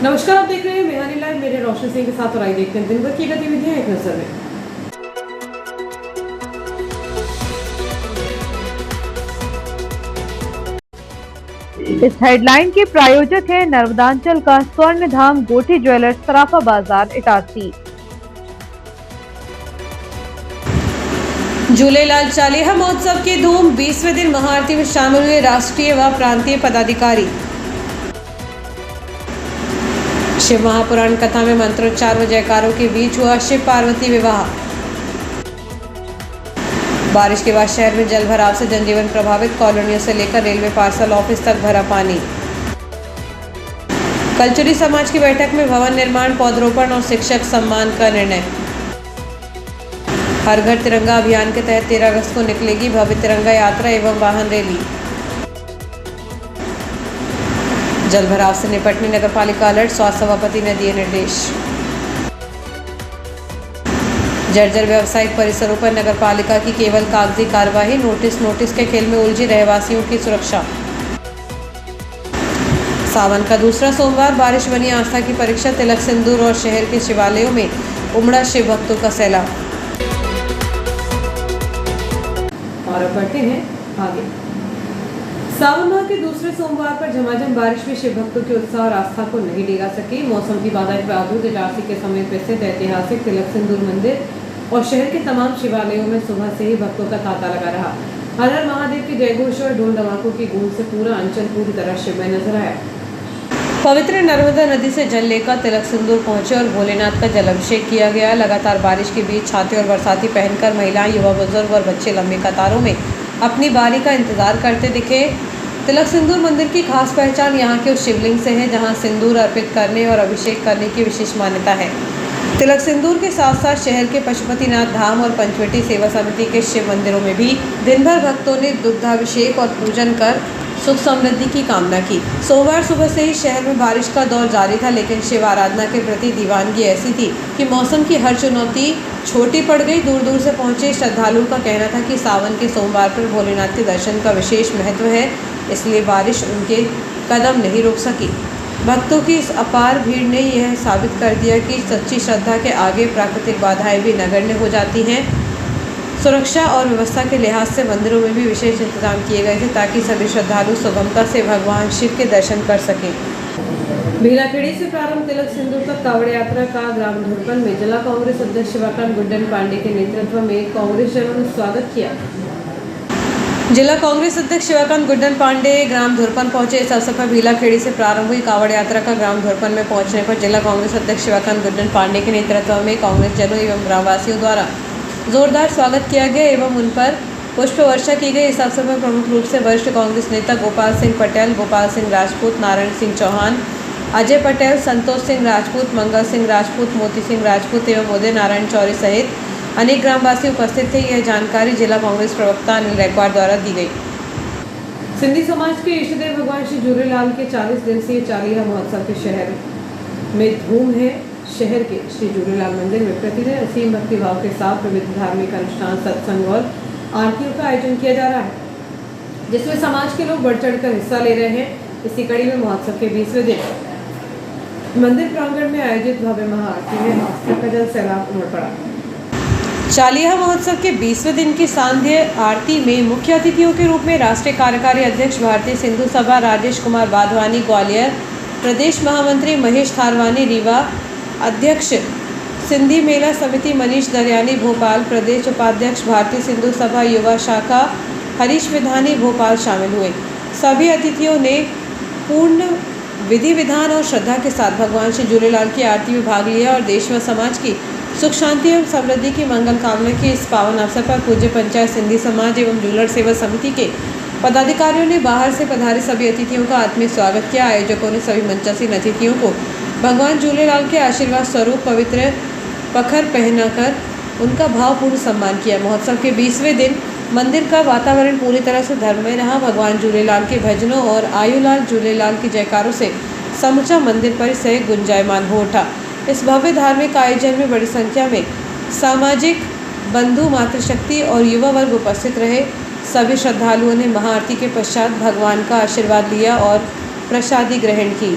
नमस्कार, आप देख रहे हैं बिहारी लाइव। मेरे रोशन सिंह के साथ और आइए देखते हैं दिन भर की गतिविधियां एक नजर में। इस हेडलाइन के प्रायोजक है नर्मदांचल का स्वर्ण धाम गोठी ज्वेलर्स, सराफा बाजार, इटारसी। झूलेलाल चालीहा महोत्सव की धूम, 20वें दिन महाआरती में शामिल हुए राष्ट्रीय व प्रांतीय पदाधिकारी। शिव महापुराण कथा में मंत्रोच्चार व जयकारों के बीच हुआ शिव पार्वती विवाह। बारिश के बाद शहर में जल भराव से जनजीवन प्रभावित, कॉलोनियों से लेकर रेलवे पार्सल ऑफिस तक भरा पानी। कलचुरी समाज की बैठक में भवन निर्माण, पौधरोपण और शिक्षक सम्मान का निर्णय। हर घर तिरंगा अभियान के तहत 13 अगस्त को निकलेगी भव्य तिरंगा यात्रा एवं वाहन रैली। जल भराव से निपटने नगरपालिका अलर्ट, स्वास्थ्य सभापति ने दिए निर्देश। जर्जर व्यावसायिक परिसरों पर नगरपालिका की केवल कागजी कार्यवाही, नोटिस के खेल में उलझी रहवासियों की सुरक्षा। सावन का दूसरा सोमवार, बारिश बनी आस्था की परीक्षा, तिलक सिंदूर और शहर के शिवालयों में उमड़ा शिव भक्तों का सैलाब। और अब बढ़ते हैं आगे। सावन माह के दूसरे सोमवार पर झमाझम बारिश में शिव भक्तों के उत्साह और आस्था को नहीं डिगा सकी। मौसम की बाधाएं बावजूद इटारसी के समीप स्थित ऐतिहासिक तिलक सिंदूर मंदिर और शहर के तमाम शिवालयों में सुबह से ही भक्तों का तांता लगा रहा। हर हर महादेव के जयघोष और ढोल धमाकों की गूंज से पूरा अंचल पूरी तरह शिवमय नजर आया। पवित्र नर्मदा नदी से जल लेकर तिलक सिंदूर पहुंचे और भोलेनाथ का जलाभिषेक किया गया। लगातार बारिश के बीच छाते और बरसाती पहनकर महिलाएं, युवा, बुजुर्ग और बच्चे लंबी कतारों में अपनी बारी का इंतजार करते दिखे। तिलक सिंदूर मंदिर की खास पहचान यहाँ के उस शिवलिंग से है जहाँ सिंदूर अर्पित करने और अभिषेक करने की विशेष मान्यता है। तिलक सिंदूर के साथ साथ शहर के पशुपतिनाथ धाम और पंचवटी सेवा समिति के शिव मंदिरों में भी दिन भर भक्तों ने दुग्धाभिषेक और पूजन कर सुख समृद्धि की कामना की। सोमवार सुबह से ही शहर में बारिश का दौर जारी था, लेकिन शिव आराधना के प्रति दीवानगी ऐसी थी कि मौसम की हर चुनौती छोटी पड़ गई। दूर दूर से पहुंचे श्रद्धालुओं का कहना था कि सावन के सोमवार पर भोलेनाथ के दर्शन का विशेष महत्व है, इसलिए बारिश उनके कदम नहीं रोक सकी। भक्तों की इस अपार भीड़ ने यह साबित कर दिया कि सच्ची श्रद्धा के आगे प्राकृतिक बाधाएं भी नगण्य हो जाती हैं। सुरक्षा और व्यवस्था के लिहाज से मंदिरों में भी विशेष इंतजाम किए गए थे ताकि सभी श्रद्धालु सुगमता से भगवान शिव के दर्शन कर सकें। भीलाखेड़ी से प्रारंभ तिलक सिंदूर तक कावड़ यात्रा का ग्राम धुरपन में जिला कांग्रेस अध्यक्ष शिवाकांत गुड्डन पांडे के नेतृत्व में कांग्रेस जनों ने स्वागत किया। जिला कांग्रेस अध्यक्ष शिवाकांत गुड्डन पांडे ग्राम धुरपन पहुंचे। इस अवसर पर भीलाखेड़ी से प्रारंभ हुई कावड़ यात्रा का ग्राम धुरपन में पहुंचने पर जिला कांग्रेस अध्यक्ष शिवाकांत गुड्डन पांडे के नेतृत्व में कांग्रेस जनों एवं ग्रामवासियों द्वारा जोरदार स्वागत किया गया एवं उन पर पुष्प वर्षा की गई। इस अवसर पर प्रमुख रूप से वरिष्ठ कांग्रेस नेता गोपाल सिंह पटेल, गोपाल सिंह राजपूत, नारायण सिंह चौहान, अजय पटेल, संतोष सिंह राजपूत, मंगल सिंह राजपूत, मोती सिंह राजपूत एवं उदय नारायण चौरी सहित अनेक ग्रामवासी उपस्थित थे। यह जानकारी जिला कांग्रेस प्रवक्ता अनिल रैकवार द्वारा दी गई। सिंधी समाज के इष्टदेव भगवान श्री झूलेलाल के 40 दिवसीय चालीहा महोत्सव के शहर में धूम है। शहर के श्री झूलेलाल मंदिर में प्रतिदिन असीम भक्ति भाव के साथ विविध धार्मिक अनुष्ठान, सत्संग और आरतियों का आयोजन किया जा रहा है, जिसमें समाज के लोग बढ़ चढ़कर हिस्सा ले रहे हैं। इसी कड़ी में महोत्सव के 20वें दिन मंदिर प्रांगण में आयोजित भव्य महाआरती में आस्था का जल सैलाब उमड़ पड़ा। चालीहा महोत्सव के 20वें दिन की सांध्य आरती में मुख्य अतिथियों के रूप में राष्ट्रीय कार्यकारी अध्यक्ष भारतीय सिंधु सभा राजेश कुमार वाधवानी ग्वालियर, प्रदेश महामंत्री महेश थारवानी रीवा, अध्यक्ष सिंधी मेला समिति मनीष दरियानी भोपाल, प्रदेश उपाध्यक्ष भारतीय सिंधु सभा युवा शाखा हरीश विधानी भोपाल शामिल हुए। सभी अतिथियों ने पूर्ण विधि विधान और श्रद्धा के साथ भगवान श्री झूलेलाल की आरती में भाग लिया और देश व समाज की सुख शांति एवं समृद्धि की मंगल कामना की। इस पावन अवसर पर पूज्य पंचायत सिंधी समाज एवं झूलर सेवा समिति के पदाधिकारियों ने बाहर से पधारे सभी अतिथियों का आत्मीय स्वागत किया। आयोजकों ने सभी मंचासीन अतिथियों को भगवान झूलेलाल के आशीर्वाद स्वरूप पवित्र पखर पहनाकर उनका भावपूर्ण सम्मान किया। महोत्सव के 20वें दिन मंदिर का वातावरण पूरी तरह से धर्ममय रहा। भगवान झूलेलाल के भजनों और आयुलाल झूलेलाल के जयकारों से समूचा मंदिर परिसर गुंजायमान हो उठा। इस भव्य धार्मिक आयोजन में बड़ी संख्या में सामाजिक बंधु, मातृशक्ति और युवा वर्ग उपस्थित रहे। सभी श्रद्धालुओं ने महाआरती के पश्चात भगवान का आशीर्वाद लिया और प्रसादी ग्रहण की।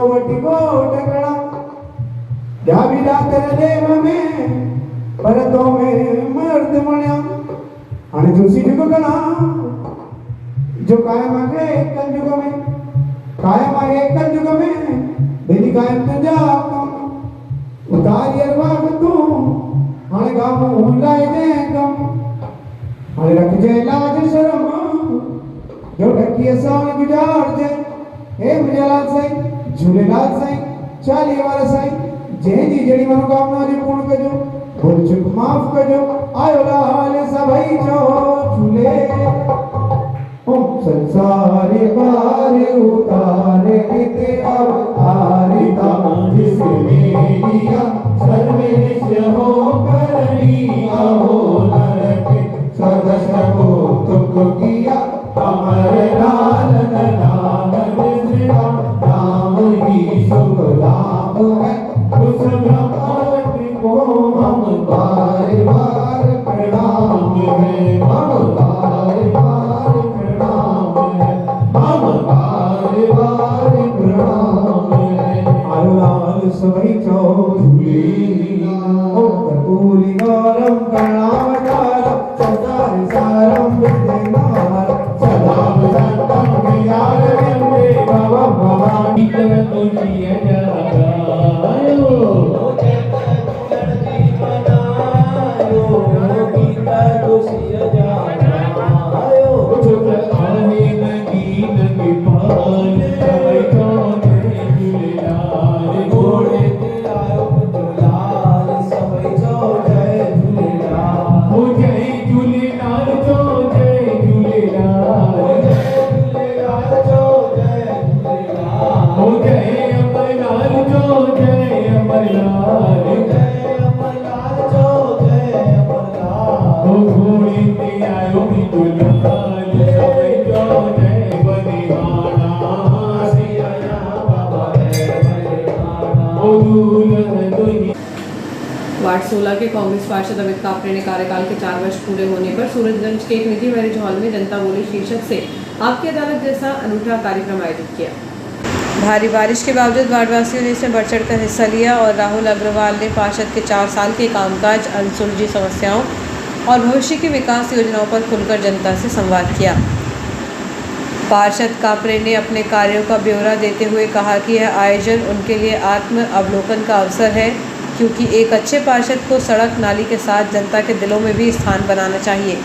वटिको टकड़ा ध्याविला तेरे देव में परतों में मर्द बन्या आणि तुलसी जुग कला जो कायम आहे कलयुग में कायम आहे कलयुग में बेली कायम तुझा उतारी अरवाग तू हाणे गामो लाए दे गम हाणे रख जे लाज शर्म जो ढकी असान गुजार जे हे मुझलाल साईं झूलेलाल साईं 40 वाला साईं जंहिंजी जहिड़ी मनोकामना जी पूर्ण कजो भुल चुक माफ़ कजो आयो लाल सभई चो झूले ओम संसारे बारे उतारे किते अवतारी ताज से मेरिया सर्वेश हो करनी हो नरक सदस को तुक किया अमर लाल नाम नाम ही शुभ नाम है उस ब्रह्म को हम बार बार प्रणाम है हम बार बार प्रणाम है हम बार बार प्रणाम है आयो लाल सभई चो झूली ओ कर्पूरी गौरम कर्णावतारम सदार सारम विद्यनार सदाम संतम विहार वंदे भवम भवानी तुझी जगायो वार्ड 16 के कांग्रेस पार्षद अमित कापरे ने कार्यकाल के 4 वर्ष पूरे होने पर सूरजगंज के एक निजी मैरिज हॉल में जनता बोली शीर्षक से आपकी अदालत जैसा अनूठा कार्यक्रम आयोजित किया। भारी बारिश के बावजूद वार्डवासियों ने इसमें बढ़ चढ़कर हिस्सा लिया और राहुल अग्रवाल ने पार्षद के 4 साल के कामकाज, अनसुलझी समस्याओं और भविष्य की विकास योजनाओं पर खुलकर जनता से संवाद किया। पार्षद कापरे ने अपने कार्यों का ब्यौरा देते हुए कहा कि यह आयोजन उनके लिए आत्म अवलोकन का अवसर है, क्योंकि एक अच्छे पार्षद को सड़क नाली के साथ जनता के दिलों में भी स्थान बनाना चाहिए।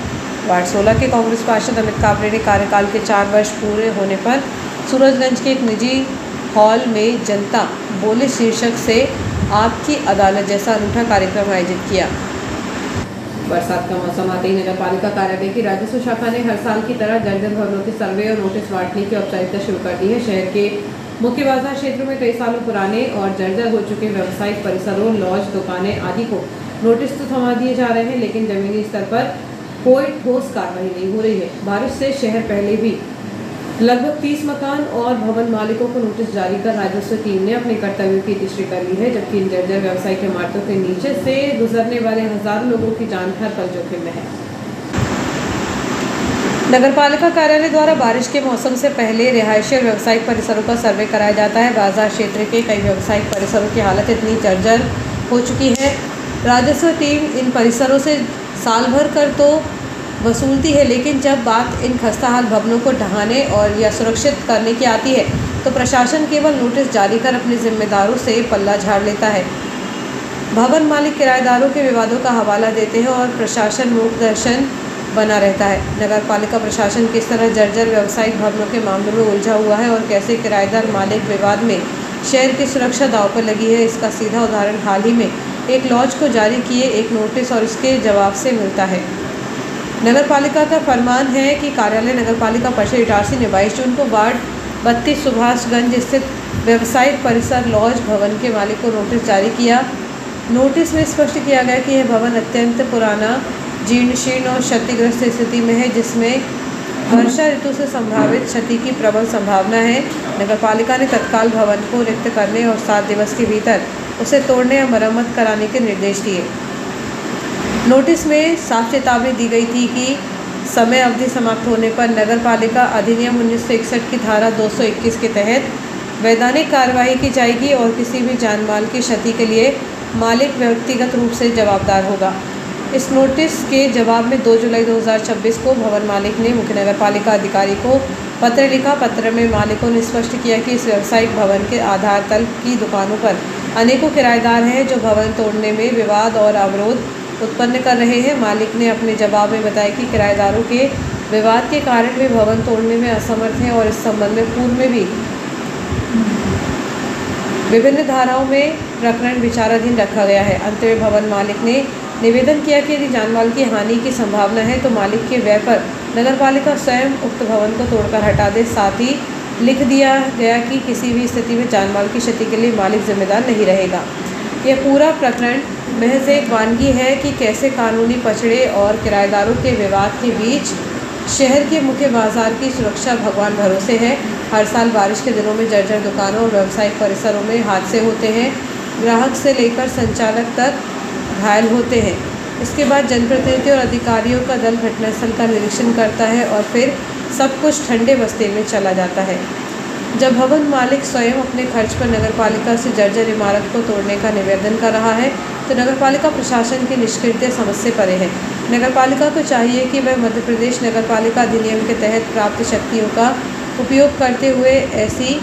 वार्ड 16 के कांग्रेस पार्षद अमित कापरे ने कार्यकाल के 4 वर्ष पूरे होने पर सूरजगंज के एक निजी हॉल में जनता बोले शीर्षक से आपकी अदालत जैसा अनूठा कार्यक्रम आयोजित किया। बरसात का मौसम आते ही नगर पालिका कार्यालय की राजस्व शाखा ने हर साल की तरह जर्जर भवनों के सर्वे और नोटिस बांटने की औपचारिकता शुरू कर दी है। शहर के मुख्य बाजार क्षेत्रों में कई सालों पुराने और जर्जर हो चुके व्यावसायिक परिसरों, लॉज, दुकानें आदि को नोटिस तो थमा दिए जा रहे हैं, लेकिन जमीनी स्तर पर कोई ठोस कार्रवाई नहीं हो रही है। बारिश से शहर पहले भी लगभग 30 मकान और भवन मालिकों को नोटिस जारी कर राजस्व टीम ने अपने कर्तव्यों की तीसरी कर ली है, जबकि इन जर्जर व्यावसायिक इमारतों के नीचे से गुजरने वाले हजारों लोगों की जान हर पल जोखिम में है। नगर पालिका कार्यालय द्वारा बारिश के मौसम से पहले रिहायशी और व्यावसायिक परिसरों का सर्वे कराया जाता है। बाजार क्षेत्र के कई व्यावसायिक परिसरों की हालत इतनी जर्जर हो चुकी है, राजस्व टीम इन परिसरों से साल भर कर तो वसूलती है, लेकिन जब बात इन खस्ताहाल भवनों को ढहाने और या सुरक्षित करने की आती है तो प्रशासन केवल नोटिस जारी कर अपने जिम्मेदारों से पल्ला झाड़ लेता है। भवन मालिक किराएदारों के विवादों का हवाला देते हैं और प्रशासन मूक दर्शन बना रहता है। नगर पालिका प्रशासन किस तरह जर्जर व्यावसायिक भवनों के मामलों में उलझा हुआ है और कैसे किराएदार मालिक विवाद में शहर की सुरक्षा दांव पर लगी है, इसका सीधा उदाहरण हाल ही में एक लॉज को जारी किए एक नोटिस और इसके जवाब से मिलता है। नगर पालिका का फरमान है कि कार्यालय नगर पालिका परिषद इटारसी ने 22 जून को वार्ड 32 सुभाषगंज स्थित व्यावसायिक परिसर लॉज भवन के मालिक को नोटिस जारी किया। नोटिस में स्पष्ट किया गया कि यह भवन अत्यंत पुराना, जीर्ण शीर्ण और क्षतिग्रस्त स्थिति में है, जिसमें वर्षा ऋतु से संभावित क्षति की प्रबल संभावना है। नगर पालिका ने तत्काल भवन को रिक्त करने और 7 दिवस के भीतर उसे तोड़ने या मरम्मत कराने के निर्देश दिए। नोटिस में साफ चेतावनी दी गई थी कि समय अवधि समाप्त होने पर नगर पालिका अधिनियम 1961 की धारा 221 के तहत वैधानिक कार्रवाई की जाएगी और किसी भी जान माल की क्षति के लिए मालिक व्यक्तिगत रूप से जवाबदार होगा। इस नोटिस के जवाब में 2 जुलाई 2026 को भवन मालिक ने मुख्य नगर पालिका अधिकारी को पत्र लिखा। पत्र में मालिकों ने स्पष्ट किया कि इस व्यावसायिक भवन के आधार तल की दुकानों पर अनेकों किराएदार हैं जो भवन तोड़ने में विवाद और अवरोध उत्पन्न कर रहे हैं। मालिक ने अपने जवाब में बताया कि किराएदारों के विवाद के कारण वे भवन तोड़ने में असमर्थ हैं और इस संबंध में पूर्व में भी विभिन्न धाराओं में प्रकरण विचाराधीन रखा गया है। अंत में भवन मालिक ने निवेदन किया कि यदि जानमाल की हानि की संभावना है तो मालिक के व्यय पर नगरपालिका स्वयं उक्त भवन को तोड़कर हटा दे। साथ ही लिख दिया गया कि किसी भी स्थिति में जानमाल की क्षति के लिए मालिक जिम्मेदार नहीं रहेगा। यह पूरा प्रकरण महज एक वानगी है कि कैसे कानूनी पचड़े और किराएदारों के विवाद के बीच शहर के मुख्य बाजार की सुरक्षा भगवान भरोसे है। हर साल बारिश के दिनों में जर्जर दुकानों और व्यावसायिक परिसरों में हादसे होते हैं। ग्राहक से लेकर संचालक तक घायल होते हैं। इसके बाद जनप्रतिनिधि और अधिकारियों का दल घटनास्थल का निरीक्षण करता है और फिर सब कुछ ठंडे बस्ते में चला जाता है। जब भवन मालिक स्वयं अपने खर्च पर नगरपालिका से जर्जर इमारत को तोड़ने का निवेदन कर रहा है तो नगरपालिका प्रशासन की निष्क्रियता समझ से परे है। नगरपालिका को चाहिए कि वह मध्य प्रदेश नगरपालिका अधिनियम के तहत प्राप्त शक्तियों का उपयोग करते हुए ऐसी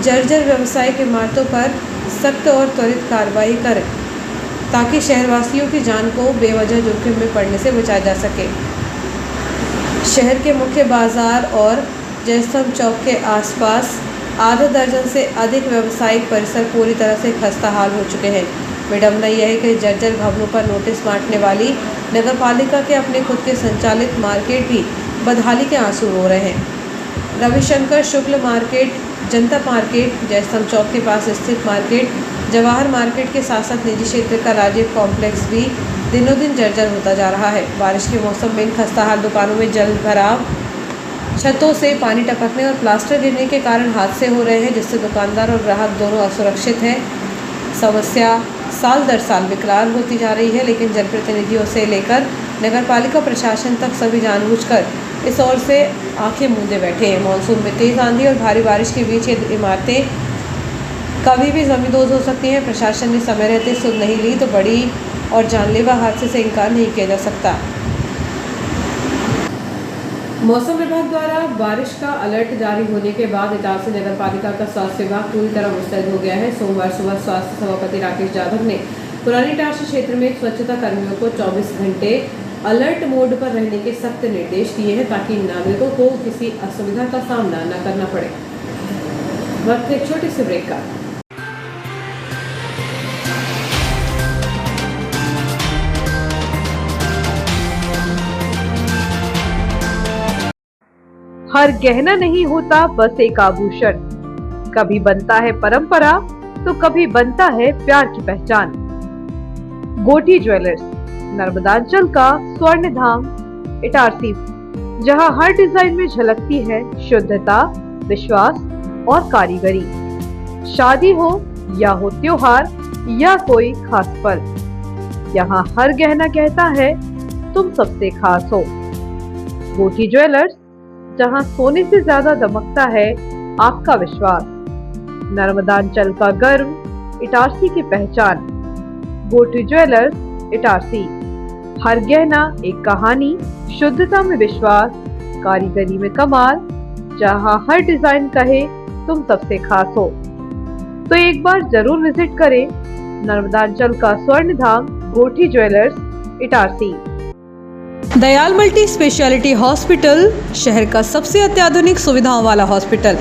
जर्जर व्यावसायिक इमारतों पर सख्त और त्वरित कार्रवाई करे ताकि शहरवासियों की जान को बेवजह जोखिम में पड़ने से बचाया जा सके। शहर के मुख्य बाजार और जयस्तंभ चौक के आसपास आधा दर्जन से अधिक व्यावसायिक परिसर पूरी तरह से खस्ता हाल हो चुके हैं। विडम्बना यह है कि जर्जर भवनों पर नोटिस बांटने वाली नगरपालिका के अपने खुद के संचालित मार्केट भी बदहाली के आंसू रो रहे हैं। रविशंकर शुक्ल मार्केट, जनता मार्केट, जयस्तंभ चौक के पास स्थित मार्केट, जवाहर मार्केट के साथ साथ निजी क्षेत्र का राजीव कॉम्प्लेक्स भी दिनों दिन जर्जर होता जा रहा है। बारिश के मौसम में इन खस्ताहाल दुकानों में जल भराव, छतों से पानी टपकने और प्लास्टर गिरने के कारण हादसे हो रहे हैं जिससे दुकानदार और ग्राहक दोनों असुरक्षित हैं। समस्या साल दर साल विकराल होती जा रही है, लेकिन जनप्रतिनिधियों से लेकर नगरपालिका प्रशासन तक सभी जानबूझकर इस ओर से आंखें मूंदे बैठे हैं। मानसून में तेज आंधी और भारी बारिश के बीच ये इमारतें कभी भी जमींदोज हो सकती हैं। प्रशासन ने समय रहते सुध नहीं ली तो बड़ी और जानलेवा हादसे से इनकार नहीं किया जा सकता। मौसम विभाग द्वारा बारिश का अलर्ट जारी होने के बाद इटारसी नगर पालिका का स्वास्थ्य विभाग पूरी तरह मुस्तैद हो गया है। सोमवार सुबह स्वास्थ्य सभापति राकेश यादव ने पुरानी इटारसी क्षेत्र में स्वच्छता कर्मियों को 24 घंटे अलर्ट मोड पर रहने के सख्त निर्देश दिए हैं ताकि नागरिकों को किसी असुविधा का सामना न करना पड़े। वक्त एक छोटी सी ब्रेक का। हर गहना नहीं होता बस एक आभूषण, कभी बनता है परंपरा तो कभी बनता है प्यार की पहचान। गोठी ज्वेलर्स, नर्मदांचल का स्वर्ण धाम इटारसी, जहां हर डिजाइन में झलकती है शुद्धता, विश्वास और कारीगरी। शादी हो या हो त्योहार या कोई खास पल, यहाँ हर गहना कहता है तुम सबसे खास हो। गोठी ज्वेलर्स, जहां सोने से ज्यादा दमकता है आपका विश्वास। नर्मदांचल का गर्व, इटारसी की पहचान। गोठी ज्वेलर्स इटारसी, हर गहना एक कहानी, शुद्धता में विश्वास, कारीगरी में कमाल, जहां हर डिजाइन कहे तुम सबसे खास हो। तो एक बार जरूर विजिट करें नर्मदांचल का स्वर्ण धाम Gothi jewellers Itarsi. Dayal multi speciality hospital, शहर का सबसे अत्याधुनिक सुविधाओं वाला hospital.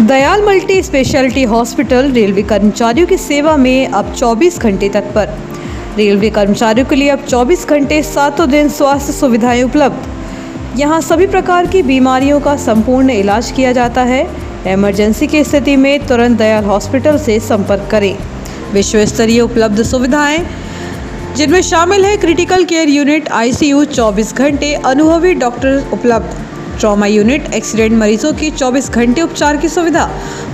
Dayal multi speciality hospital railway कर्मचारियों की सेवा में अब 24 घंटे तत्पर। रेलवे कर्मचारियों के लिए अब 24 घंटे 7 दिन स्वास्थ्य सुविधाएं उपलब्ध। यहाँ सभी प्रकार की बीमारियों का संपूर्ण इलाज किया जाता है। इमरजेंसी की स्थिति में तुरंत दयाल हॉस्पिटल से संपर्क करें। विश्व स्तरीय उपलब्ध सुविधाएं जिनमें शामिल है क्रिटिकल केयर यूनिट, ICU 24 घंटे, अनुभवी डॉक्टर उपलब्ध, ट्रॉमा यूनिट, एक्सीडेंट मरीजों की 24 घंटे उपचार की सुविधा,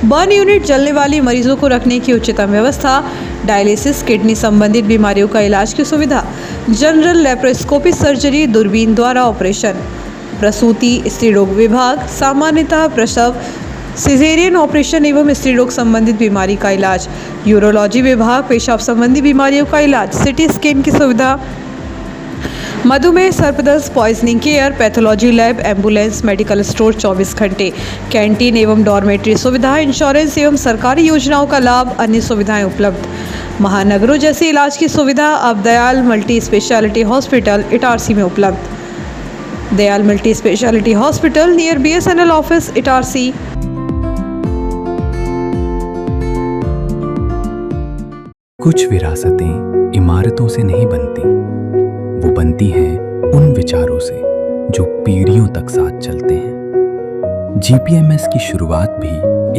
बर्न यूनिट, जलने वाली मरीजों को रखने की उच्चतम व्यवस्था, डायलिसिस, किडनी संबंधित बीमारियों का इलाज की सुविधा, जनरल लेप्रोस्कोपी सर्जरी, दूरबीन द्वारा ऑपरेशन, प्रसूति, स्त्री रोग विभाग, सामान्यतः प्रसव, सिजेरियन ऑपरेशन एवं स्त्री रोग संबंधित बीमारी का इलाज, यूरोलॉजी विभाग, पेशाब संबंधी बीमारियों का इलाज, सिटी स्कैन की सुविधा, मधुमेह, सर्पदंश, poisoning care, pathology lab, ambulance, medical store 24 घंटे, कैंटीन एवं डॉर्मेट्री सुविधा, इंश्योरेंस एवं सरकारी योजनाओं का लाभ, अन्य सुविधाएं उपलब्ध। महानगरों जैसे इलाज की सुविधा अब Dayal multi speciality hospital Itarsi में उपलब्ध। Dayal multi speciality hospital near BSNL office Itarsi. कुछ विरासतें इमारतों से नहीं बनती, वो बनती हैं उन विचारों से जो पीढ़ियों तक साथ चलते हैं। GPMS की शुरुआत भी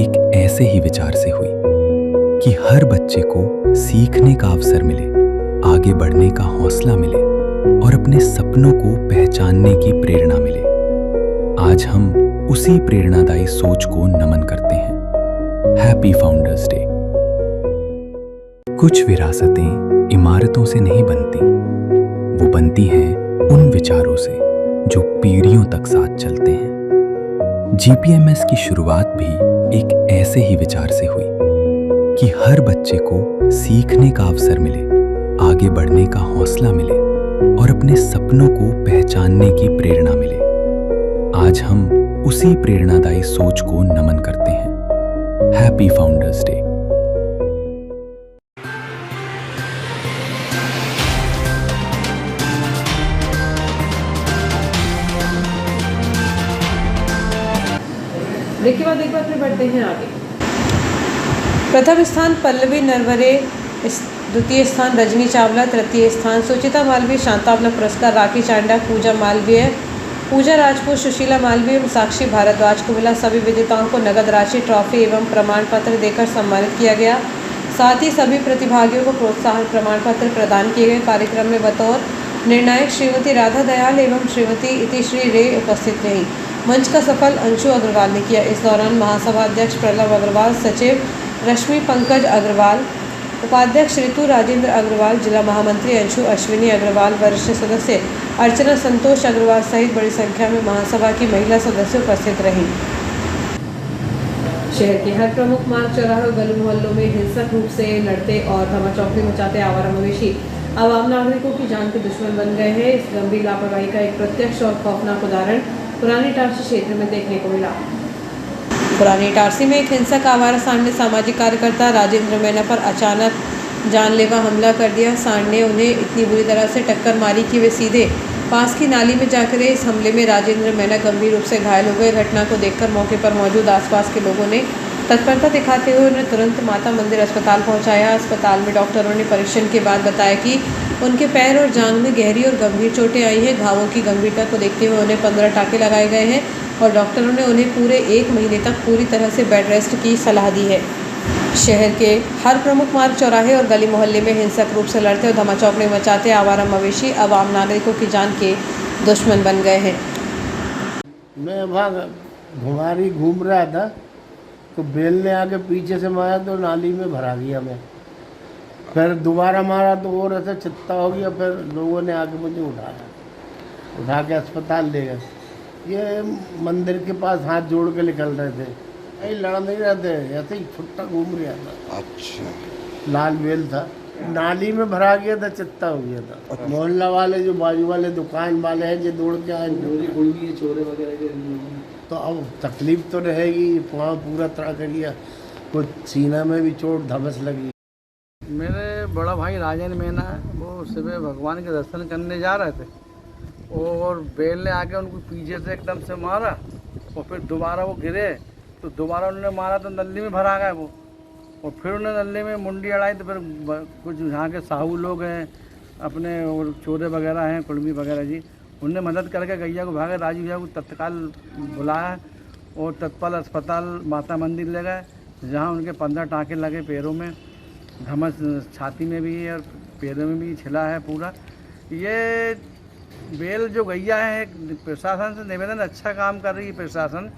एक ऐसे ही विचार से हुई कि हर बच्चे को सीखने का अवसर मिले, आगे बढ़ने का हौसला मिले और अपने सपनों को पहचानने की प्रेरणा मिले। आज हम उसी प्रेरणादायी सोच को नमन करते हैं। Happy founders day. कुछ विरासतें इमारतों से नहीं बनती, वो बनती हैं उन विचारों से जो पीढ़ियों तक साथ चलते हैं। GPMS की शुरुआत भी एक ऐसे ही विचार से हुई कि हर बच्चे को सीखने का अवसर मिले, आगे बढ़ने का हौसला मिले और अपने सपनों को पहचानने की प्रेरणा मिले। आज हम उसी प्रेरणादायी सोच को नमन करते हैं। Happy founders day. देखिए बाद एक बार फिर बढ़ते हैं आगे। प्रथम स्थान पल्लवी नरवरे, द्वितीय स्थान रजनी चावला, तृतीय स्थान सुचिता मालवीय, शांतावला पुरस्कार राखी चांडा, पूजा मालवीय, पूजा राजपूत, सुशीला मालवीय एवं साक्षी भारद्वाज को मिला। सभी विजेताओं को नगद राशि, ट्रॉफी एवं प्रमाण पत्र देकर सम्मानित किया गया। साथ ही सभी प्रतिभागियों को प्रोत्साहन प्रमाण पत्र प्रदान किए गए। कार्यक्रम में बतौर निर्णायक श्रीमती राधा दयाल एवं श्रीमती इतिश्री रे उपस्थित रही। मंच का सफल अंशु अग्रवाल ने किया। इस दौरान महासभा अध्यक्ष प्रलव अग्रवाल, सचिव रश्मि पंकज अग्रवाल, उपाध्यक्ष ऋतु राजेंद्र अग्रवाल, जिला महामंत्री अंशु अश्विनी अग्रवाल, वरिष्ठ सदस्य अर्चना संतोष अग्रवाल सहित बड़ी संख्या में महासभा की महिला सदस्य उपस्थित रहीं। शहर के हर प्रमुख मार्ग, चौराहे और गली मोहल्लों में हिंसक रूप से लड़ते और धमाचौकड़ी मचाते आवारा मवेशी अब आम नागरिकों की जान के दुश्मन बन गए हैं। इस गंभीर लापरवाही का एक प्रत्यक्ष और खौफनाक उदाहरण पुरानी इटारसी क्षेत्र में देखने को मिला। पुरानी इटारसी में एक हिंसक आवारा सांड ने सामाजिक कार्यकर्ता राजेंद्र मैना पर अचानक जानलेवा हमला कर दिया। सांड ने उन्हें इतनी बुरी तरह से टक्कर मारी कि वे सीधे पास की नाली में जा गिरे। इस हमले में राजेंद्र मैना गंभीर रूप से घायल हो गए। घटना को देखकर मौके पर मौजूद आसपास के लोगों ने तत्परता दिखाते हुए उन्हें तुरंत माता मंदिर अस्पताल पहुंचाया। अस्पताल में डॉक्टरों ने परीक्षण के बाद बताया कि उनके पैर और जांघ में गहरी और गंभीर चोटें आई हैं। घावों की गंभीरता को देखते हुए उन्हें 15 टाँके लगाए गए हैं और डॉक्टरों ने उन्हें पूरे 1 महीने तक पूरी तरह से बेड रेस्ट की सलाह दी है। शहर के हर प्रमुख मार्ग, चौराहे और गली मोहल्ले में हिंसक रूप से लड़ते और धमाचौकड़ी मचाते आवारा मवेशी अब आम नागरिकों की जान के दुश्मन बन गए हैं। मैं वहाँ घुमारी घूम रहा था तो बेल ने आके पीछे से मारा तो नाली में भरा दिया मैं। फिर दोबारा मारा तो और ऐसे चित्ता हो गया। फिर लोगों ने आके मुझे उठा के अस्पताल ले गए। ये मंदिर के पास हाथ जोड़ के निकल रहे थे, कहीं लड़ नहीं रहे थे, ऐसे ही छुट्टा घूम रहा था। अच्छा। लाल बेल था, नाली में भरा गया था, चित्ता हो गया था। अच्छा। मोहल्ला वाले जो बाजू वाले दुकान वाले हैं जो दौड़ के आए, चोरे वगैरह तो अब तकलीफ तो रहेगी। पाँव पूरा तड़ा कर गया, कुछ सीना में भी चोट धमस लगी। मेरे बड़ा भाई राजेंद्र मैना, वो सुबह भगवान के दर्शन करने जा रहे थे और बेल ने आके उनको पीछे से एकदम से मारा और फिर दोबारा वो गिरे तो दोबारा उन्होंने मारा तो नली में भरा गया वो। और फिर उन्होंने नली में मुंडी अड़ाई तो फिर कुछ यहाँ के साहू लोग हैं अपने और चोरे वगैरह हैं, कुड़मी वगैरह जी, उनने मदद करके गैया को भागे। राजू भैया को तत्काल बुलाया और तत्काल अस्पताल माता मंदिर ले गए, जहाँ उनके 15 टाँके लगे पैरों में, धमस छाती में भी और पैरों में भी छिला है पूरा। ये बेल जो गैया है, प्रशासन से निवेदन, अच्छा काम कर रही है प्रशासन।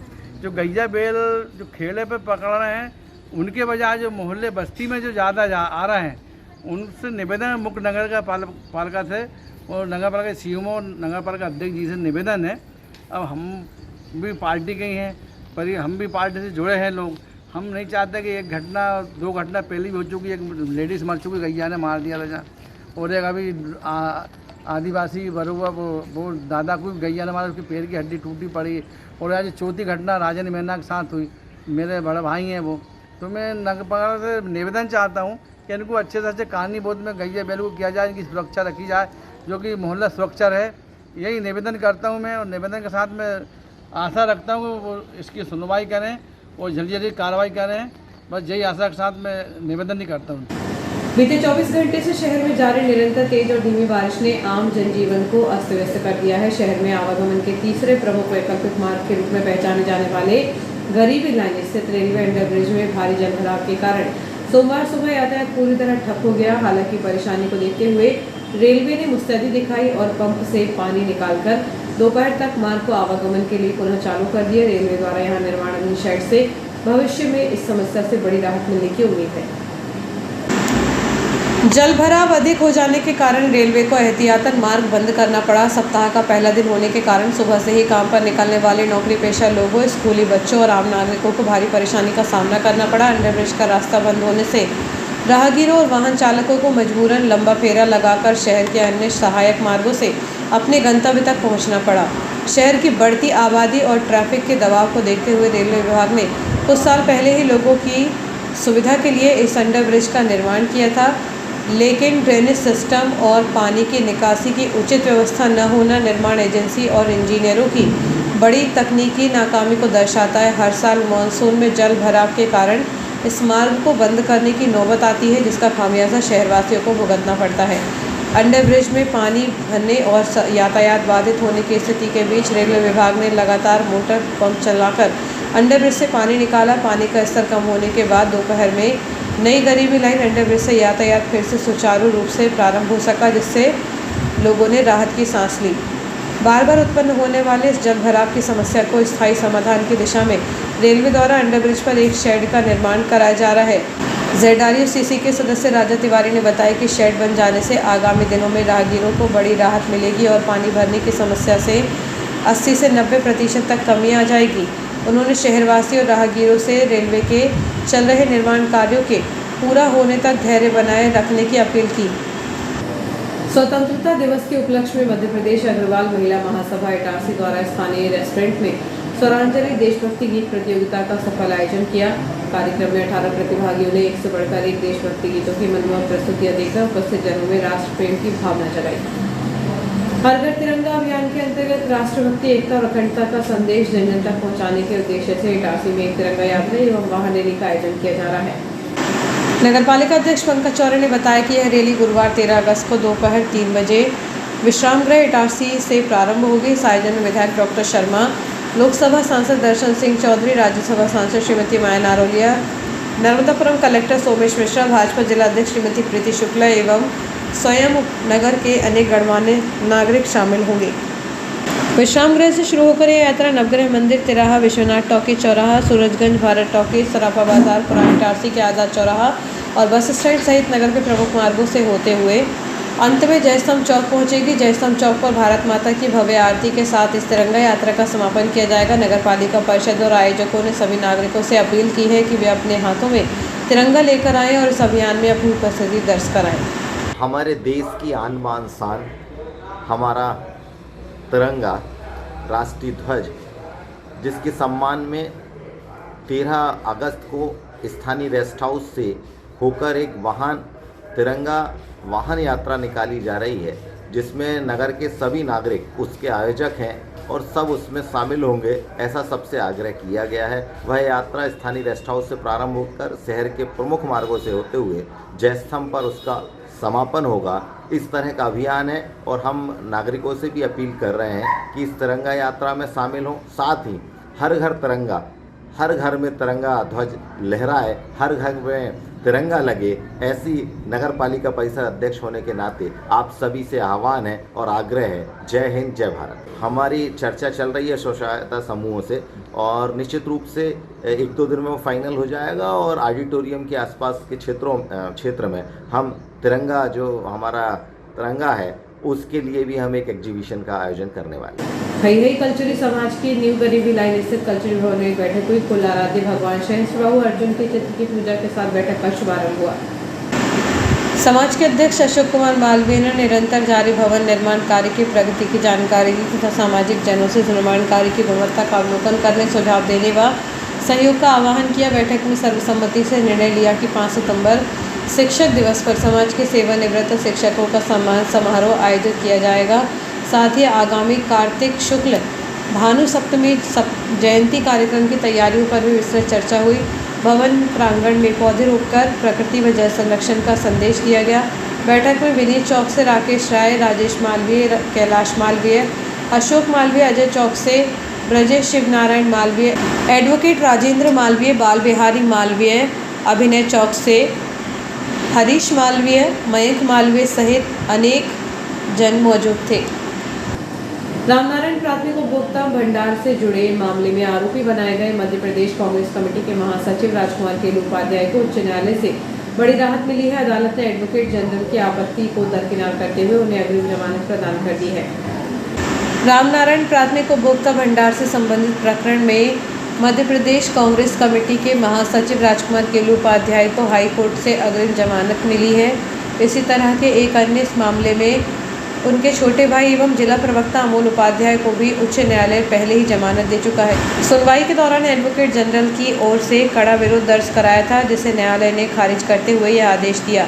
जो गैया बेल जो खेड़े पे पकड़ रहे हैं उनके बजाय जो मोहल्ले बस्ती में जो ज़्यादा आ रहे हैं उनसे निवेदन है। मुख्य नगर का पालिका से और नगर पालिका सीएमओ और नगर पालिका अध्यक्ष जी से निवेदन है। अब हम भी पार्टी के ही हैं पर ये हम भी पार्टी से जुड़े हैं लोग, हम नहीं चाहते कि एक घटना 2 घटना पहले भी हो चुकी, एक लेडीज़ मर चुकी, गैया ने मार दिया था जहाँ, और एक अभी आदिवासी बरुआ वो दादा को गैया ने मारा, उसके पैर की हड्डी टूटी पड़ी, और आज चौथी घटना राजन मैना के साथ हुई, मेरे बड़े भाई हैं वो। तो मैं नगरपालिका से निवेदन चाहता हूँ कि इनको अच्छे से अच्छे कहानी बोध में गैया बैल को किया जाए, इनकी सुरक्षा रखी जाए, जो कि मोहल्ला सुरक्षा रहे। यही निवेदन करता हूँ मैं, और निवेदन के साथ मैं आशा रखता हूँ कि वो इसकी सुनवाई करें और जल्दी जल्दी कार्रवाई करें। बस यही आशा के साथ मैं निवेदन नहीं करता हूँ। बीते 24 घंटे से शहर में जारी निरंतर तेज और धीमी बारिश ने आम जनजीवन को अस्त व्यस्त कर दिया है। शहर में आवागमन के तीसरे प्रमुख वैकल्पिक मार्ग के रूप में पहचाने जाने वाले गरीबी लाइन स्थित रेलवे अंडरब्रिज में भारी जलभराव के कारण सोमवार सुबह यातायात पूरी तरह ठप हो गया। हालांकि परेशानी को देखते हुए रेलवे ने मुस्तैदी दिखाई और पंप से पानी निकालकर दोपहर तक मार्ग को आवागमन के लिए पुनः चालू कर दिया। रेलवे द्वारा यहां निर्माणाधीन शेड से भविष्य में इस समस्या से बड़ी राहत मिलने की उम्मीद है। जल भराव अधिक हो जाने के कारण रेलवे को एहतियातन मार्ग बंद करना पड़ा। सप्ताह का पहला दिन होने के कारण सुबह से ही काम पर निकलने वाले नौकरी पेशा लोगों, स्कूली बच्चों और आम नागरिकों को भारी परेशानी का सामना करना पड़ा। अंडरब्रिज का रास्ता बंद होने से राहगीरों और वाहन चालकों को मजबूरन लंबा फेरा लगाकर शहर के अन्य सहायक मार्गों से अपने गंतव्य तक पहुंचना पड़ा। शहर की बढ़ती आबादी और ट्रैफिक के दबाव को देखते हुए रेलवे विभाग ने कुछ साल पहले ही लोगों की सुविधा के लिए इस अंडरब्रिज का निर्माण किया था, लेकिन ड्रेनेज सिस्टम और पानी की निकासी की उचित व्यवस्था न होना निर्माण एजेंसी और इंजीनियरों की बड़ी तकनीकी नाकामी को दर्शाता है। हर साल मानसून में जल भराव के कारण इस मार्ग को बंद करने की नौबत आती है, जिसका खामियाजा शहरवासियों को भुगतना पड़ता है। अंडरब्रिज में पानी भरने और यातायात बाधित होने की स्थिति के बीच रेलवे विभाग ने लगातार मोटर पंप चलाकर अंडरब्रिज से पानी निकाला। पानी का स्तर कम होने के बाद दोपहर में नई गरीबी लाइन अंडरब्रिज से यातायात फिर से सुचारू रूप से प्रारंभ हो सका, जिससे लोगों ने राहत की सांस ली। बार बार उत्पन्न होने वाले इस जल भराव की समस्या को स्थायी समाधान की दिशा में रेलवे द्वारा अंडरब्रिज पर एक शेड का निर्माण कराया जा रहा है। ZRUCC के सदस्य राजा तिवारी ने बताया कि शेड बन जाने से आगामी दिनों में राहगीरों को बड़ी राहत मिलेगी और पानी भरने की समस्या से 80 से 90% तक कमी आ जाएगी। उन्होंने शहरवासियों और राहगीरों से रेलवे के चल रहे निर्माण कार्यों के पूरा होने तक धैर्य बनाए रखने की अपील की। स्वतंत्रता दिवस के उपलक्ष्य में मध्य प्रदेश अग्रवाल महिला महासभा इटारसी द्वारा स्थानीय रेस्टोरेंट में स्वरांजलि देशभक्ति गीत प्रतियोगिता का सफल आयोजन किया। कार्यक्रम में 18 प्रतिभागियों ने एक से बढ़कर एक देशभक्ति गीतों की मनमोहक प्रस्तुतियां देकर उपस्थित जनों में राष्ट्र प्रेम की भावना जगाई। हर घर तिरंगा अभियान के अंतर्गत राष्ट्रभक्ति, एकता और अखंडता का संदेश जन जन तक पहुँचाने के उद्देश्य से इटारसी में एक तिरंगा यात्रा एवं वाहन रैली का आयोजन किया जा रहा है। नगरपालिका अध्यक्ष पंकज चौरे ने बताया कि यह रैली गुरुवार 13 अगस्त को दोपहर 3 बजे विश्राम गृह इटारसी से प्रारंभ होगी। इस आयोजन में विधायक डॉक्टर शर्मा, लोकसभा सांसद दर्शन सिंह चौधरी, राज्यसभा सांसद श्रीमती माया नारोलिया, नर्मदापुरम कलेक्टर सोमेश मिश्रा, भाजपा जिला अध्यक्ष श्रीमती प्रीति शुक्ला एवं स्वयं नगर के अनेक गणमान्य नागरिक शामिल होंगे। विश्राम गृह से शुरू होकर यह यात्रा नवग्रह मंदिर, तिराहा, विश्वनाथ टॉकी चौराहा, सूरजगंज भारत टॉकी, सराफा बाजार, पुरानी इटारसी के आज़ाद चौराहा और बस स्टैंड सहित नगर के प्रमुख मार्गों से होते हुए अंत में जयस्तंभ चौक पहुंचेगी। जयस्तंभ चौक पर भारत माता की भव्य आरती के साथ इस तिरंगा यात्रा का समापन किया जाएगा। नगरपालिका परिषद और आयोजकों ने सभी नागरिकों से अपील की है कि वे अपने हाथों में तिरंगा लेकर आएं और इस अभियान में अपनी उपस्थिति दर्ज कराएं। हमारे देश की आन बान शान हमारा तिरंगा, राष्ट्रीय ध्वज, जिसके सम्मान में 13 अगस्त को स्थानीय रेस्ट हाउस से होकर एक तिरंगा वाहन यात्रा निकाली जा रही है, जिसमें नगर के सभी नागरिक उसके आयोजक हैं और सब उसमें शामिल होंगे, ऐसा सबसे आग्रह किया गया है। वह यात्रा स्थानीय रेस्ट हाउस से प्रारंभ होकर शहर के प्रमुख मार्गों से होते हुए जयस्तंभ पर उसका समापन होगा। इस तरह का अभियान है और हम नागरिकों से भी अपील कर रहे हैं कि इस तिरंगा यात्रा में शामिल हों। साथ ही हर घर तिरंगा, हर घर में तिरंगा ध्वज लहराए, हर घर में तिरंगा लगे, ऐसी नगर पालिका परिषद अध्यक्ष होने के नाते आप सभी से आह्वान है और आग्रह है। जय हिंद, जय भारत। हमारी चर्चा चल रही है स्व सहायता समूहों से और निश्चित रूप से 1-2 दिन में वो फाइनल हो जाएगा और ऑडिटोरियम के आसपास के क्षेत्र में हम तिरंगा, जो हमारा तिरंगा है, उसके लिए भी हम एक एग्जीबिशन का आयोजन करने वाले हैं। हई कल्चरी समाज की न्यू गरीबी लाइन स्थित कल्चरी भवन में बैठक हुई। कुल आराध्य भगवान शहंशाह अर्जुन के चित्र की पूजा के साथ बैठक का शुभारंभ हुआ। समाज के अध्यक्ष अशोक कुमार मालवीय ने निरंतर जारी भवन निर्माण कार्य की प्रगति की जानकारी दी तथा सामाजिक जनों से निर्माण कार्य की गुणवत्ता का अवलोकन करने, सुझाव देने व सहयोग का आह्वान किया। बैठक में सर्वसम्मति से निर्णय लिया कि 5 सितंबर शिक्षक दिवस पर समाज के सेवानिवृत्त शिक्षकों का सम्मान समारोह आयोजित किया जाएगा। साथ ही आगामी कार्तिक शुक्ल भानु सप्तमी जयंती कार्यक्रम की तैयारियों पर भी विस्तृत चर्चा हुई। भवन प्रांगण में पौधे रोपकर प्रकृति व जल संरक्षण का संदेश दिया गया। बैठक में विनीत चौक से राकेश राय, राजेश मालवीय, कैलाश मालवीय, अशोक मालवीय, अजय चौक से ब्रजेश शिवनारायण मालवीय, एडवोकेट राजेंद्र मालवीय, बाल बिहारी मालवीय, अभिनय चौक से हरीश मालवीय, मयंक मालवीय सहित अनेक जन मौजूद थे। रामनारायण प्राथमिक उपभोक्ता भंडार से जुड़े मामले में आरोपी बनाए गए मध्य प्रदेश कांग्रेस कमेटी के महासचिव राजकुमार केलू उपाध्याय को उच्च न्यायालय से बड़ी राहत मिली है। अदालत ने एडवोकेट जनरल की आपत्ति को दरकिनार करते हुए उन्हें अग्रिम जमानत प्रदान कर दी है। रामनारायण प्राथमिक उपभोक्ता भंडार से संबंधित प्रकरण में मध्य प्रदेश कांग्रेस कमेटी के महासचिव राजकुमार केलू उपाध्याय को हाई कोर्ट से अग्रिम जमानत मिली है। इसी तरह के एक अन्य इस मामले में उनके छोटे भाई एवं जिला प्रवक्ता अमोल उपाध्याय को भी उच्च न्यायालय पहले ही जमानत दे चुका है। सुनवाई के दौरान एडवोकेट जनरल की ओर से कड़ा विरोध दर्ज कराया था, जिसे न्यायालय ने खारिज करते हुए यह आदेश दिया।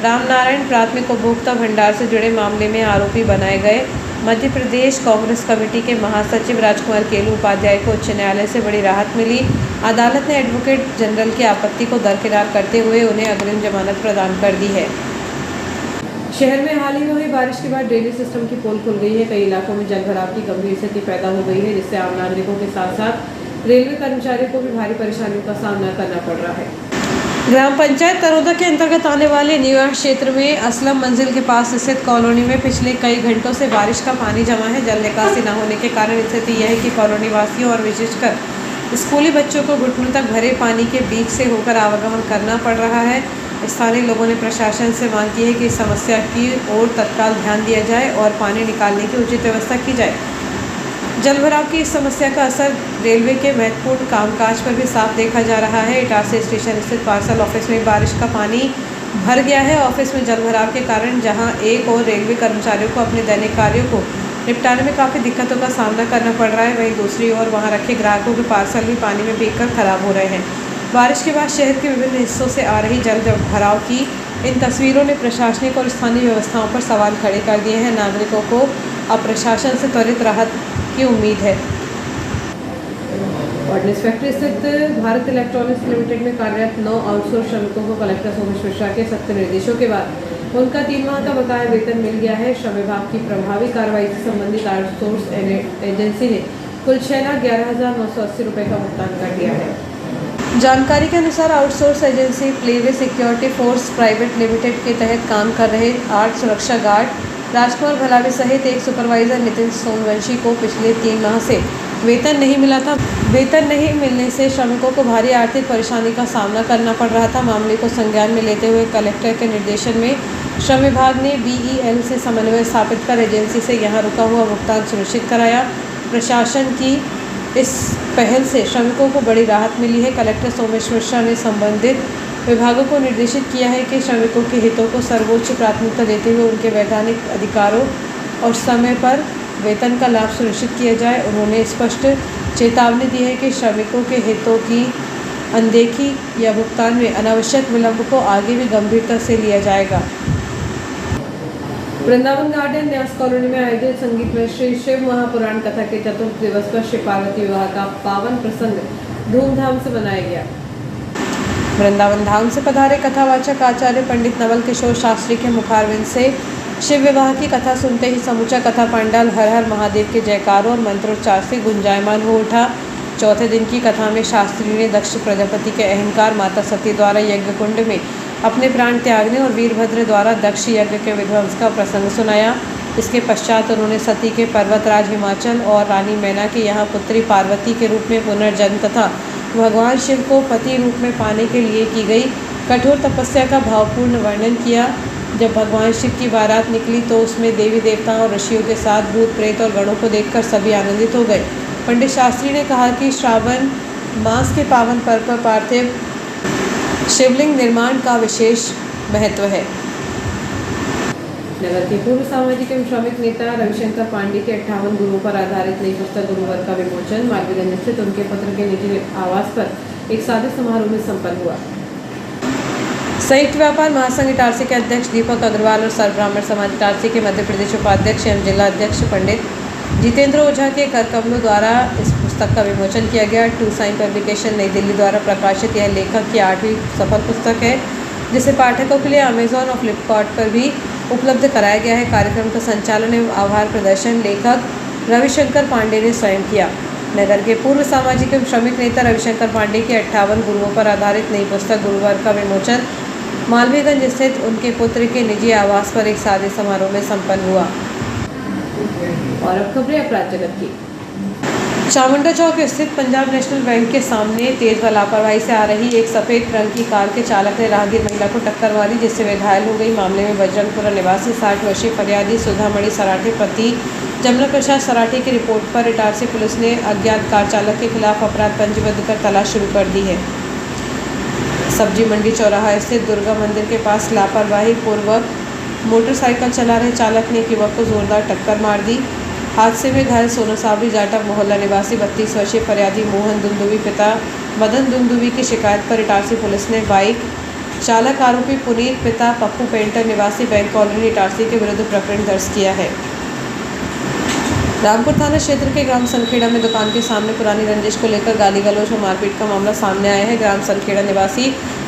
रामनारायण प्राथमिक उपभोक्ता भंडार से जुड़े मामले में आरोपी बनाए गए मध्य प्रदेश कांग्रेस कमेटी के महासचिव राजकुमार केलू उपाध्याय को उच्च न्यायालय से बड़ी राहत मिली। अदालत ने एडवोकेट जनरल की आपत्ति को दरकिनार करते हुए उन्हें अग्रिम जमानत प्रदान कर दी है। शहर में हाल ही में हुई बारिश के बाद ड्रेनेज सिस्टम की पोल खुल गई है। कई इलाकों में जलभराव की गंभीर स्थिति पैदा हो गई है, जिससे आम नागरिकों के साथ साथ रेलवे कर्मचारियों को भी भारी परेशानियों का सामना करना पड़ रहा है। ग्राम पंचायत तरोदा के अंतर्गत आने वाले निवास क्षेत्र में असलम मंजिल के पास स्थित कॉलोनी में पिछले कई घंटों से बारिश का पानी जमा है। जल निकासी न होने के कारण स्थिति यह है कि कॉलोनी वासियों और विशेषकर स्कूली बच्चों को घुटनों तक भरे पानी के बीच से होकर आवागमन करना पड़ रहा है। स्थानीय लोगों ने प्रशासन से मांग की है कि इस समस्या की ओर तत्काल ध्यान दिया जाए और पानी निकालने की उचित व्यवस्था की जाए। जलभराव की इस समस्या का असर रेलवे के महत्वपूर्ण कामकाज पर भी साफ देखा जा रहा है। इटारसी स्टेशन स्थित पार्सल ऑफिस में बारिश का पानी भर गया है। ऑफिस में जलभराव के कारण जहां एक और रेलवे कर्मचारियों को अपने दैनिक कार्यों को निपटाने में काफ़ी दिक्कतों का सामना करना पड़ रहा है, वहीं दूसरी ओर वहां रखे ग्राहकों के पार्सल भी पानी में भीगकर खराब हो रहे हैं। बारिश के बाद शहर के विभिन्न हिस्सों से आ रही जल भराव की इन तस्वीरों ने प्रशासनिक और स्थानीय व्यवस्थाओं पर सवाल खड़े कर दिए हैं। नागरिकों को अब प्रशासन से त्वरित राहत की उम्मीद है। ऑर्डिनेंस फैक्ट्री स्थित भारत इलेक्ट्रॉनिक्स लिमिटेड में कार्यरत 9 आउटसोर्स श्रमिकों को कलेक्टर सोमेश मिश्रा के सख्त निर्देशों के बाद उनका 3 माह का बकाया वेतन मिल गया है। श्रम विभाग की प्रभावी कार्रवाई से संबंधित आउटसोर्स एजेंसी ने कुल 6,11,980 रुपये का भुगतान कर दिया है। जानकारी के अनुसार outsource agency playway security force private limited के तहत काम कर रहे 8 सुरक्षा गार्ड राजकुमार भलावे सहित एक सुपरवाइजर नितिन सोमवंशी को पिछले 3 माह से वेतन नहीं मिला था। वेतन नहीं मिलने से श्रमिकों को भारी आर्थिक परेशानी का सामना करना पड़ रहा था। मामले को संज्ञान में लेते हुए कलेक्टर के निर्देशन में श्रम विभाग ने BEL से समन्वय स्थापित कर एजेंसी से यहां रुका हुआ भुगतान सुनिश्चित कराया। प्रशासन की इस पहल से श्रमिकों को बड़ी राहत मिली है। कलेक्टर सोमेश मिश्रा ने संबंधित विभागों को निर्देशित किया है कि श्रमिकों के हितों को सर्वोच्च प्राथमिकता देते हुए उनके वैधानिक अधिकारों और समय पर वेतन का लाभ सुनिश्चित किया जाए। उन्होंने स्पष्ट चेतावनी दी है कि श्रमिकों के हितों की अनदेखी या भुगतान में अनावश्यक विलंब को आगे भी गंभीरता से लिया जाएगा। वृंदावन गार्डन न्यास कॉलोनी में आयोजित संगीत में श्री शिव महापुराण कथा के चतुर्थ दिवस पर शिव पार्वती विवाह का पावन प्रसंग धूमधाम से मनाया गया। वृंदावन धाम से पधारे कथावाचक आचार्य पंडित नवल किशोर शास्त्री के मुखारविंद से शिव विवाह की कथा सुनते ही समूचा कथा पंडाल हर हर महादेव के जयकारों और मंत्रोच्चार से गुंजायमान हो उठा। चौथे दिन की कथा में शास्त्री ने दक्ष प्रजापति के अहंकार, माता सती द्वारा यज्ञ कुंड में अपने प्राण त्यागने और वीरभद्र द्वारा दक्ष यज्ञ के विध्वंस का प्रसंग सुनाया। इसके पश्चात उन्होंने सती के पर्वतराज हिमाचल और रानी मैना के यहाँ पुत्री पार्वती के रूप में पुनर्जन्म तथा भगवान शिव को पति रूप में पाने के लिए की गई कठोर तपस्या का भावपूर्ण वर्णन किया। जब भगवान शिव की बारात निकली तो उसमें देवी देवताओं और ऋषियों के साथ भूत प्रेत और गणों को देखकर सभी आनंदित हो गए। पंडित शास्त्री ने कहा कि श्रावण मास के पावन पर्व पर पार्थिव शिवलिंग निर्माण का विशेष महत्व है। नगर के पूर्व सामाजिक एवं श्रमिक नेता रविशंकर पांडे के 58 गुरुओं पर आधारित नई पुस्तक गुरुवर का विमोचन मालवीगंज स्थित उनके पुत्र के निजी आवास पर एक सादे समारोह में संपन्न हुआ। संयुक्त व्यापार महासंघ इटारसी के अध्यक्ष दीपक अग्रवाल और सर्व ब्राह्मण समाज इटारसी के मध्य प्रदेश उपाध्यक्ष एवं जिला अध्यक्ष पंडित जितेंद्र ओझा के कर कमलों द्वारा इस पुस्तक का विमोचन किया गया। टू साइन पब्लिकेशन नई दिल्ली द्वारा प्रकाशित यह लेखक की 8वीं सफल पुस्तक है, जिसे पाठकों के लिए अमेजॉन और फ्लिपकार्ट पर भी उपलब्ध कराया गया है। कार्यक्रम का संचालन एवं आभार प्रदर्शन लेखक रविशंकर पांडे ने स्वयं किया। नगर के पूर्व सामाजिक एवं श्रमिक नेता रविशंकर पांडे की 58 गुरुओं पर आधारित नई पुस्तक गुरुवर का विमोचन मालवीगंज स्थित उनके पुत्र के निजी आवास पर एक सादे समारोह में संपन्न हुआ। और अब खबरें अपराध जगत की। चामुंडा चौक स्थित पंजाब नेशनल बैंक के सामने तेज व लापरवाही से आ रही एक सफ़ेद रंग की कार के चालक ने राहगीर महिला को टक्कर मारी, जिससे वे घायल हो गई। मामले में बजरंगपुरा निवासी 60 वर्षीय फरियादी सुधामणि सराठी पति जमुना प्रसाद सराठी की रिपोर्ट पर इटारसी पुलिस ने अज्ञात कार चालक के खिलाफ अपराध पंजीबद्ध कर तलाश शुरू कर दी है। सब्जी मंडी चौराहा स्थित दुर्गा मंदिर के पास लापरवाही पूर्वक मोटरसाइकिल चला रहे चालक ने एक युवक को जोरदार टक्कर मार दी। हादसे में घायल सोना सावरी जाटा मोहल्ला निवासी 32 वर्षीय फरियादी मोहन दुंदुवी पिता मदन दुंदुवी की शिकायत पर इटारसी पुलिस ने बाइक चालक आरोपी पुनीत पिता पप्पू पेंटर निवासी बैंक कॉलोनी इटारसी के विरुद्ध प्रकरण दर्ज किया है। रामपुर थाना क्षेत्र के ग्राम सनखेड़ा में दुकान के सामने पुरानी रंजिश को लेकर गाली गलौज और मारपीट का मामला सामने आया है। ग्राम सनखेड़ा निवासी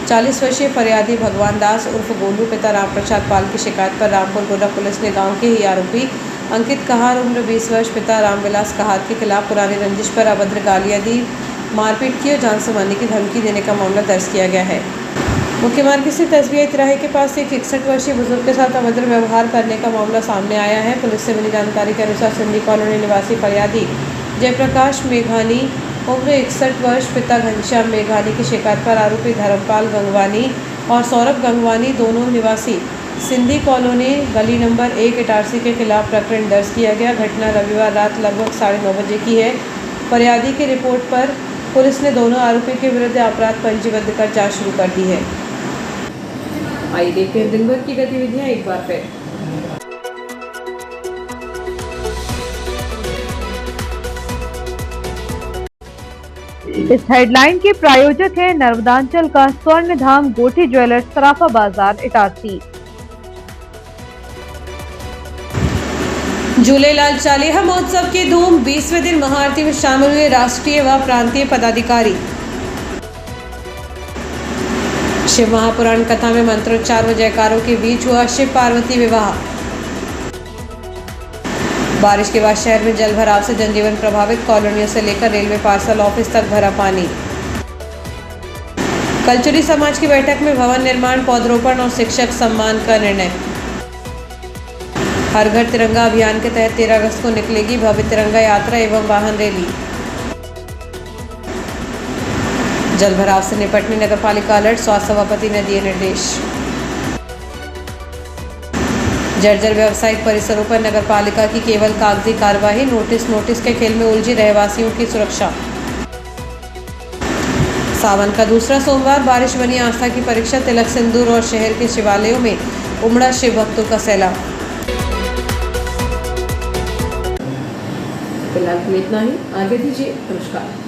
40 वर्षीय फरियादी भगवान दास उर्फ गोलू पिता राम प्रसाद पाल की शिकायत पर रामपुर गोडा पुलिस ने गांव के ही आरोपी अंकित कहार उम्र 20 वर्ष पिता रामविलास कहार के खिलाफ पुरानी रंजिश पर अभद्र गालियां दी, मारपीट की और जान से मारने की धमकी देने का मामला दर्ज किया गया है। मुख्य मार्ग स्थित SBI तिराहे के पास एक 61 वर्षीय बुजुर्ग के साथ अभद्र व्यवहार करने का मामला सामने आया है। पुलिस से मिली जानकारी के अनुसार सिंधी कॉलोनी निवासी फरियादी जयप्रकाश मेघानी उम्र 61 वर्ष पिता घनश्याम मेघानी की शिकायत पर आरोपी धर्मपाल गंगवानी और सौरभ गंगवानी दोनों निवासी सिंधी कॉलोनी गली नंबर 1 इटारसी के खिलाफ प्रकरण दर्ज किया गया। घटना रविवार रात लगभग 9:30 बजे की है। फरियादी की रिपोर्ट पर पुलिस ने दोनों आरोपी के विरुद्ध अपराध पंजीबद्ध कर जांच शुरू कर दी है। आइए देखते हैं दिन भर की गतिविधियां एक बार फिर। इस हेडलाइन के प्रायोजक हैं नर्मदांचल का स्वर्ण धाम गोठी ज्वेलर्स सराफा बाजार इटारसी। झूलेलाल चालीहा महोत्सव की धूम, 20वें दिन महाआरती में शामिल हुए राष्ट्रीय व प्रांतीय पदाधिकारी। शिव महापुराण कथा में मंत्रोच्चार व जयकारों के बीच हुआ शिव पार्वती विवाह। बारिश के बाद शहर में जल भराव से जनजीवन प्रभावित, कॉलोनियों से लेकर रेलवे पार्सल ऑफिस तक भरा पानी। कलचुरी समाज की बैठक में भवन निर्माण, पौधरोपण और शिक्षक सम्मान का निर्णय। हर घर तिरंगा अभियान के तहत 13 अगस्त को निकलेगी भव्य तिरंगा यात्रा एवं वाहन रैली। जल भराव से निपटने नगरपालिका अलर्ट, स्वास्थ्य सभापति ने दिए निर्देश। जर्जर व्यावसायिक परिसरों पर नगरपालिका की केवल कागजी कार्यवाही, नोटिस के खेल में उलझी रहवासियों की सुरक्षा। सावन का दूसरा सोमवार, बारिश बनी आस्था की परीक्षा, तिलक सिंदूर और शहर के शिवालयों में उमड़ा शिव भक्तों का सैलाब। फिलहाल इतना ही, आगे दीजिए, नमस्कार।